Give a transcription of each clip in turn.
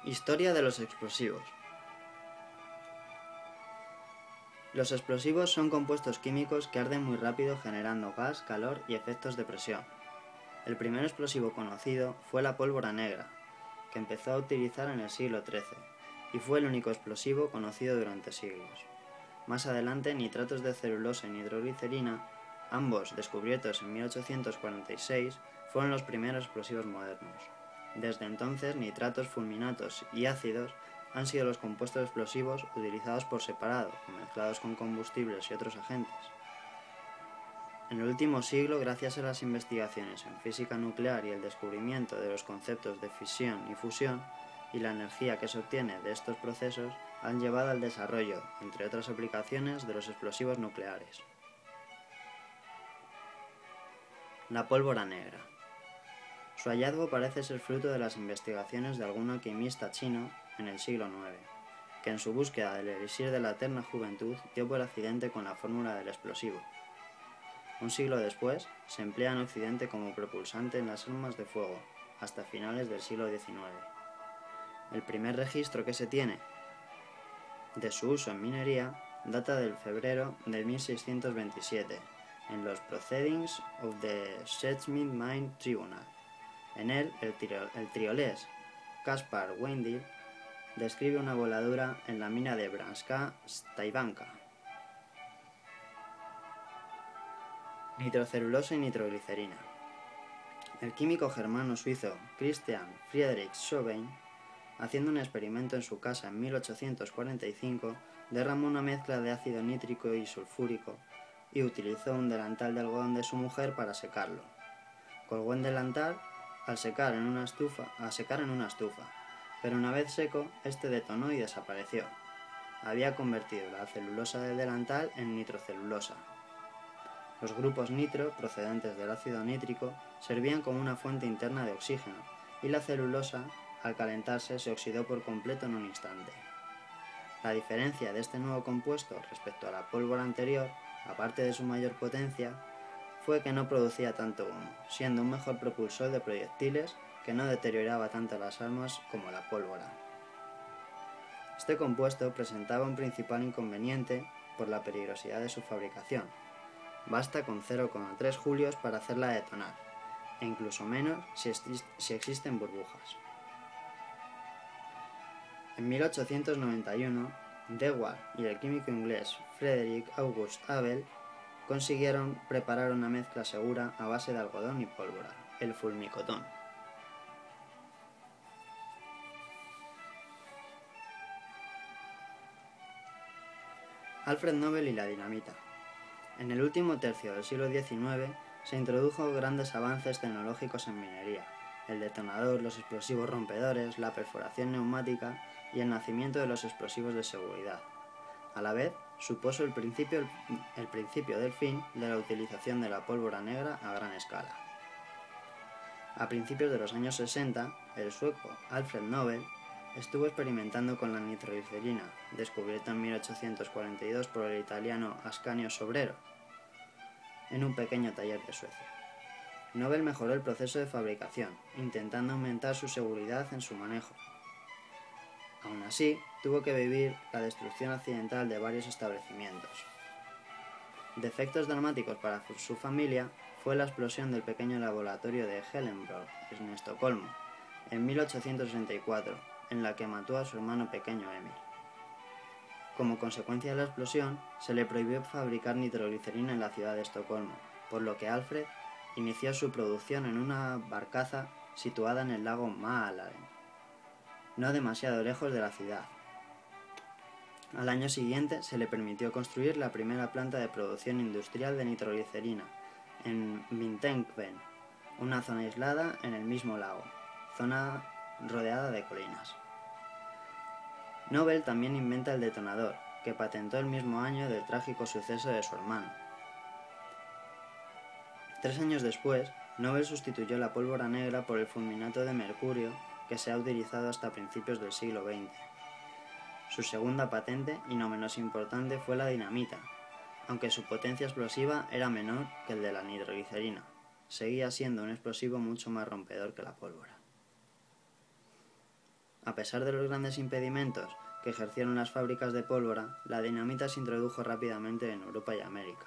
Historia de los explosivos. Los explosivos son compuestos químicos que arden muy rápido generando gas, calor y efectos de presión. El primer explosivo conocido fue la pólvora negra, que empezó a utilizar en el siglo XIII, y fue el único explosivo conocido durante siglos. Más adelante, nitratos de celulosa y nitroglicerina, ambos descubiertos en 1846, fueron los primeros explosivos modernos. Desde entonces, nitratos, fulminatos y ácidos han sido los compuestos explosivos utilizados por separado o mezclados con combustibles y otros agentes. En el último siglo, gracias a las investigaciones en física nuclear y el descubrimiento de los conceptos de fisión y fusión y la energía que se obtiene de estos procesos, han llevado al desarrollo, entre otras aplicaciones, de los explosivos nucleares. La pólvora negra. Su hallazgo parece ser fruto de las investigaciones de algún alquimista chino en el siglo IX, que en su búsqueda del elixir de la eterna juventud dio por accidente con la fórmula del explosivo. Un siglo después, se emplea en Occidente como propulsante en las armas de fuego, hasta finales del siglo XIX. El primer registro que se tiene de su uso en minería data del febrero de 1627, en los Proceedings of the Schetsmith Mine Tribunal. En él, el triolés Caspar Weindill describe una voladura en la mina de Branska Staybanka. Nitrocelulosa y nitroglicerina. El químico germano-suizo Christian Friedrich Schoben, haciendo un experimento en su casa en 1845, derramó una mezcla de ácido nítrico y sulfúrico y utilizó un delantal de algodón de su mujer para secarlo. Colgó el delantal a secar en una estufa, pero una vez seco, este detonó y desapareció. Había convertido la celulosa del delantal en nitrocelulosa. Los grupos nitro, procedentes del ácido nítrico, servían como una fuente interna de oxígeno, y la celulosa, al calentarse, se oxidó por completo en un instante. La diferencia de este nuevo compuesto respecto a la pólvora anterior, aparte de su mayor potencia, fue que no producía tanto humo, siendo un mejor propulsor de proyectiles que no deterioraba tanto las armas como la pólvora. Este compuesto presentaba un principal inconveniente por la peligrosidad de su fabricación. Basta con 0,3 julios para hacerla detonar, e incluso menos si existen burbujas. En 1891, Dewar y el químico inglés Frederick August Abel consiguieron preparar una mezcla segura a base de algodón y pólvora, el fulmicotón. Alfred Nobel y la dinamita. En el último tercio del siglo XIX se introdujo grandes avances tecnológicos en minería, el detonador, los explosivos rompedores, la perforación neumática y el nacimiento de los explosivos de seguridad. A la vez, supuso el principio del fin de la utilización de la pólvora negra a gran escala. A principios de los años 60, el sueco Alfred Nobel estuvo experimentando con la nitroglicerina, descubierta en 1842 por el italiano Ascanio Sobrero, en un pequeño taller de Suecia. Nobel mejoró el proceso de fabricación, intentando aumentar su seguridad en su manejo. Aún así, tuvo que vivir la destrucción accidental de varios establecimientos. Defectos dramáticos para su familia fue la explosión del pequeño laboratorio de Hellenborg, en Estocolmo, en 1864, en la que mató a su hermano pequeño Emil. Como consecuencia de la explosión, se le prohibió fabricar nitroglicerina en la ciudad de Estocolmo, por lo que Alfred inició su producción en una barcaza situada en el lago Mälaren, no demasiado lejos de la ciudad. Al año siguiente se le permitió construir la primera planta de producción industrial de nitroglicerina en Vintenkven, una zona aislada en el mismo lago, zona rodeada de colinas. Nobel también inventa el detonador, que patentó el mismo año del trágico suceso de su hermano. 3 años después, Nobel sustituyó la pólvora negra por el fulminato de mercurio que se ha utilizado hasta principios del siglo XX. Su segunda patente, y no menos importante, fue la dinamita. Aunque su potencia explosiva era menor que el de la nitroglicerina, seguía siendo un explosivo mucho más rompedor que la pólvora. A pesar de los grandes impedimentos que ejercieron las fábricas de pólvora, la dinamita se introdujo rápidamente en Europa y América.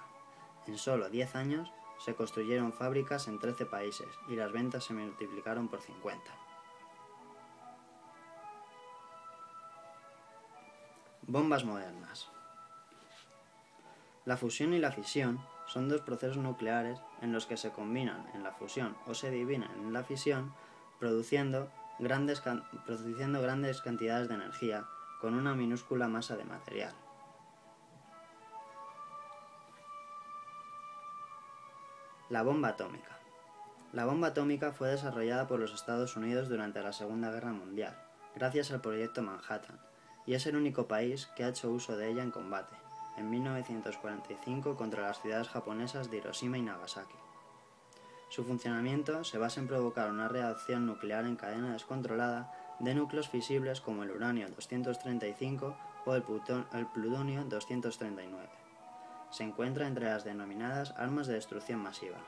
En solo 10 años se construyeron fábricas en 13 países y las ventas se multiplicaron por 50. Bombas modernas. La fusión y la fisión son dos procesos nucleares en los que se combinan en la fusión o se dividen en la fisión, produciendo grandes cantidades de energía con una minúscula masa de material. La bomba atómica. La bomba atómica fue desarrollada por los Estados Unidos durante la Segunda Guerra Mundial, gracias al proyecto Manhattan, y es el único país que ha hecho uso de ella en combate, en 1945 contra las ciudades japonesas de Hiroshima y Nagasaki. Su funcionamiento se basa en provocar una reacción nuclear en cadena descontrolada de núcleos fisibles como el uranio 235 o el plutonio 239. Se encuentra entre las denominadas armas de destrucción masiva.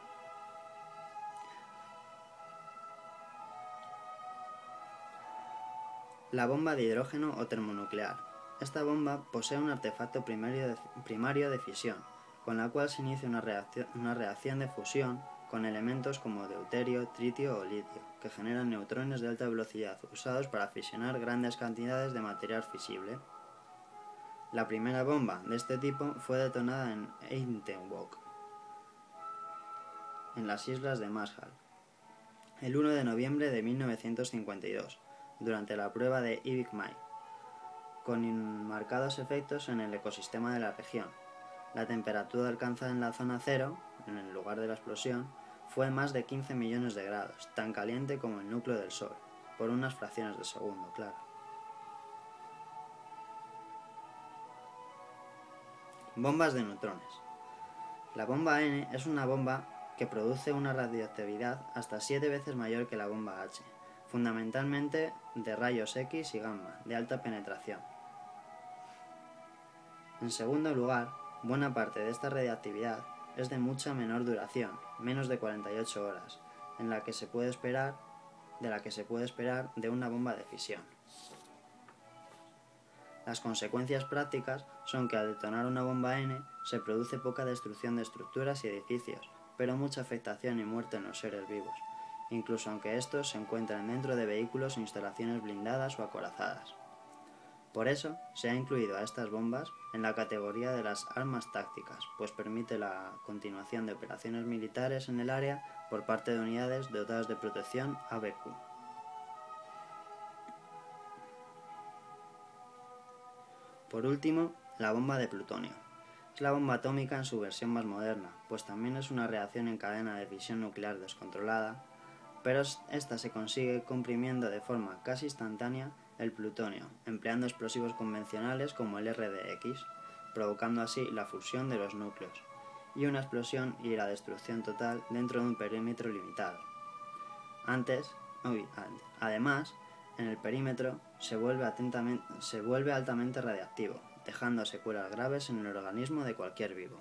La bomba de hidrógeno o termonuclear. Esta bomba posee un artefacto primario de fisión, con la cual se inicia una reacción de fusión con elementos como deuterio, tritio o litio, que generan neutrones de alta velocidad usados para fisionar grandes cantidades de material fisible. La primera bomba de este tipo fue detonada en Einthoven, en las islas de Marshall, el 1 de noviembre de 1952, durante la prueba de Ivy Mine, con marcados efectos en el ecosistema de la región. La temperatura alcanzada en la zona cero, en el lugar de la explosión, fue más de 15 millones de grados, tan caliente como el núcleo del Sol, por unas fracciones de segundo, claro. Bombas de neutrones. La bomba N es una bomba que produce una radioactividad hasta 7 veces mayor que la bomba H, fundamentalmente de rayos X y gamma, de alta penetración. En segundo lugar, buena parte de esta radiactividad es de mucha menor duración, menos de 48 horas, de la que se puede esperar de una bomba de fisión. Las consecuencias prácticas son que al detonar una bomba N se produce poca destrucción de estructuras y edificios, pero mucha afectación y muerte en los seres vivos, incluso aunque estos se encuentren dentro de vehículos o instalaciones blindadas o acorazadas. Por eso se ha incluido a estas bombas en la categoría de las armas tácticas, pues permite la continuación de operaciones militares en el área por parte de unidades dotadas de protección ABQ. Por último, la bomba de plutonio. Es la bomba atómica en su versión más moderna, pues también es una reacción en cadena de fisión nuclear descontrolada, pero esta se consigue comprimiendo de forma casi instantánea el plutonio, empleando explosivos convencionales como el RDX, provocando así la fusión de los núcleos, y una explosión y la destrucción total dentro de un perímetro limitado. Además, en el perímetro se vuelve altamente radiactivo, dejando secuelas graves en el organismo de cualquier vivo.